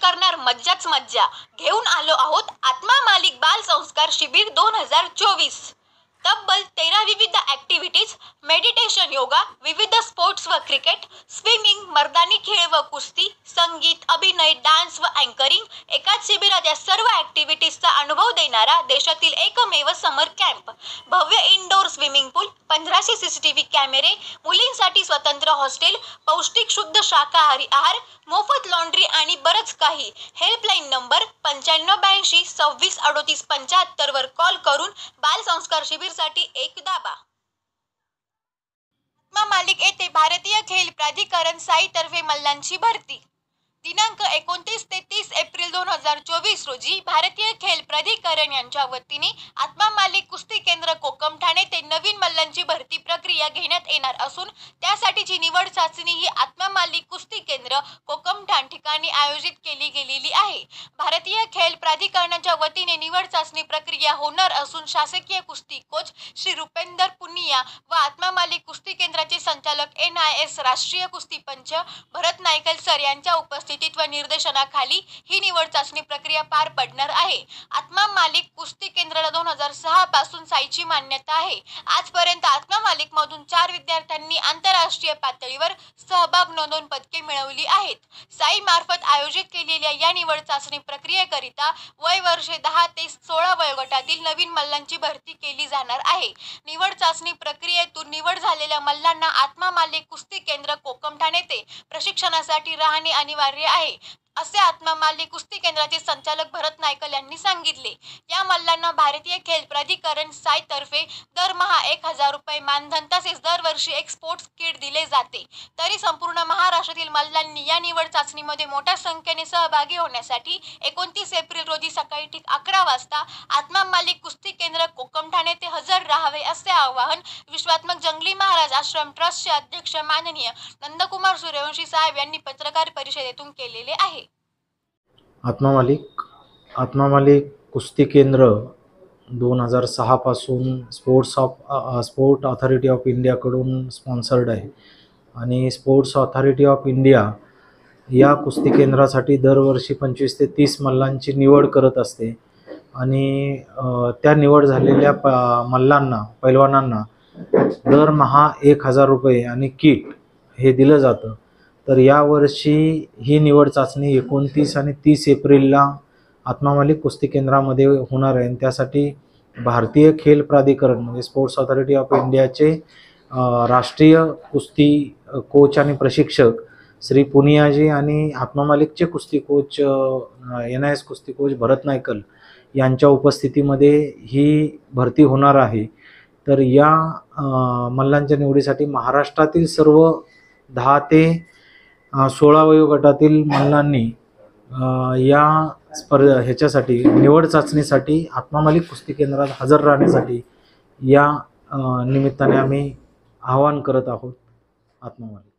करणार मज्जाच मज्जा। घेऊन आलो आहोत आत्मा मालिक बाल संस्कार शिबिर 2024। तब्बल 13 विविध ॲक्टिव्हिटीज, मेडिटेशन, योगा, विविध स्पोर्ट्स व क्रिकेट, स्विमिंग, मर्दानी खेळ व कुस्ती, संगीत, अभिनय, डान्स व अँकरिंग एकाच शिबिरात या सर्व ॲक्टिव्हिटीजचा अनुभव देणारा देशातील एकमेव समर कॅम्प। भव्य इनडोअर स्विमिंग पूल, 1500 CCTV कॅमेरे, मुलींसाठी स्वतंत्र हॉस्टेल, पौष्टिक शुद्ध शाकाहारी आहार, मोफत लॉन्ड्री आणि बरंच काही। हेल्पलाईन नंबर 9582 26 38 75 वर कॉल करून बाल संस्कार शिबिरसाठी एक दाबा। आत्मा मालिक येथे भारतीय खेल प्राधिकरण साई तर्फे मल्लांची भरती। दिनांक 29 ते 30 एप्रिल 2024 रोजी भारतीय खेल प्राधिकरण यांच्या वतीने आत्मा मालिक कुस्ती केंद्र कोकम ठाणे ते नवीन मल्लांची भरती प्रक्रिया घेण्यात येणार असून त्यासाठीची निवड चाचणी ही आत्मा मालिक कुस्ती केंद्र कोकम ठाण ठिकाणी आयोजित केली गेलेली आहे। भारतीय खेल प्राधिकरणाच्या वतीने निवड चाचणी प्रक्रिया होणार असून शासकीय कुस्ती कोच श्री रुपेंदर पुनिया व आत्मा मालिक कुस्ती केंद्राचे संचालक NIS राष्ट्रीय कुस्ती पंच भरत नायकल सर यांच्या उपस्थितीत व निर्देशनाखाली ही निवड चाचणी प्रक्रिया पार पडणार आहे। आत्मा मालिक कुस्ती केंद्राला 2006 पासून साईची मान्यता आहे। आजपर्यंत आत्मा मालिक मधून 4 विद्यार्थ्यांनी आंतरराष्ट्रीय पातळीवर सहभाग नोंदवून पदके मिळवली आहेत। साई मार्फत आयोजित केलेल्या या निवड चाचणी प्रक्रियेकरिता वय वर्षे 10 ते 16 वयोगटातील नवीन मल्लांची भरती केली जाणार आहे। निवड चाचणी प्रक्रियेतून निवड झालेल्या मल्लांना आत्मा मालिक कुस्ती केंद्र कोकम ठाणे येथे प्रशिक्षणासाठी राहणे अनिवार्य आहे, असे आत्मा मालिक कुस्ती केंद्राचे संचालक भरत नायकल यांनी सांगितले। या मल्लांना भारतीय खेल प्राधिकरण साई तर्फे दरमहा 1000 रुपये मानधन तसेच दरवर्षी एक स्पोर्ट्स किट दिले जाते। तरी संपूर्ण महाराष्ट्रातील मल्लांनी या निवड चाचणीमध्ये मोठ्या संख्येने सहभागी होण्यासाठी 29 एप्रिल रोजी सकाळी ठीक 11 वाजता आत्मा मालिक कुस्ती केंद्र कोकम ठाणे येथे हजर राहावे असे आवाहन विश्वात्मक जंगली महाराज आश्रम ट्रस्टचे अध्यक्ष माननीय नंदकुमार सूर्यवंशी साहेब यांनी पत्रकार परिषदेतून केलेले आहे। आत्मा मालिक कुस्ती केंद्र 2006 पासून स्पोर्ट अथॉरिटी ऑफ इंडियाकडून स्पॉन्सर्ड आहे आणि स्पोर्ट्स अथॉरिटी ऑफ इंडिया या कुस्ती केंद्रासाठी दरवर्षी 25 ते 30 मल्लांची निवड करत असते आणि त्या निवड झालेल्या मल्लांना पैलवानांना दरमहा 1000 रुपये आणि किट हे दिलं जातं। तर यावर्षी ही निवड चाचणी 29 आणि 30 एप्रिलला आत्मा मालिक कुस्ती केंद्रामध्ये होणार आहे। त्यासाठी भारतीय खेल प्राधिकरण म्हणजे स्पोर्ट्स अथॉरिटी ऑफ इंडियाचे राष्ट्रीय कुस्ती कोच आणि प्रशिक्षक श्री पुनियाजी आणि आत्मा मालिकचे कुस्ती कोच NIS कुस्ती कोच भरत नायकल यांच्या उपस्थितीमध्ये ही भरती होणार आहे। तर या मल्लांच्या निवडीसाठी महाराष्ट्रातील सर्व 10 ते 16 वयोगटातील मल्लांनी या ह्याच्यासाठी निवड चाचणीसाठी आत्मा मालिक कुस्ती केंद्रात हजर राहण्यासाठी या निमित्ताने आम्ही आवाहन करत आहोत। आत्मा मालिक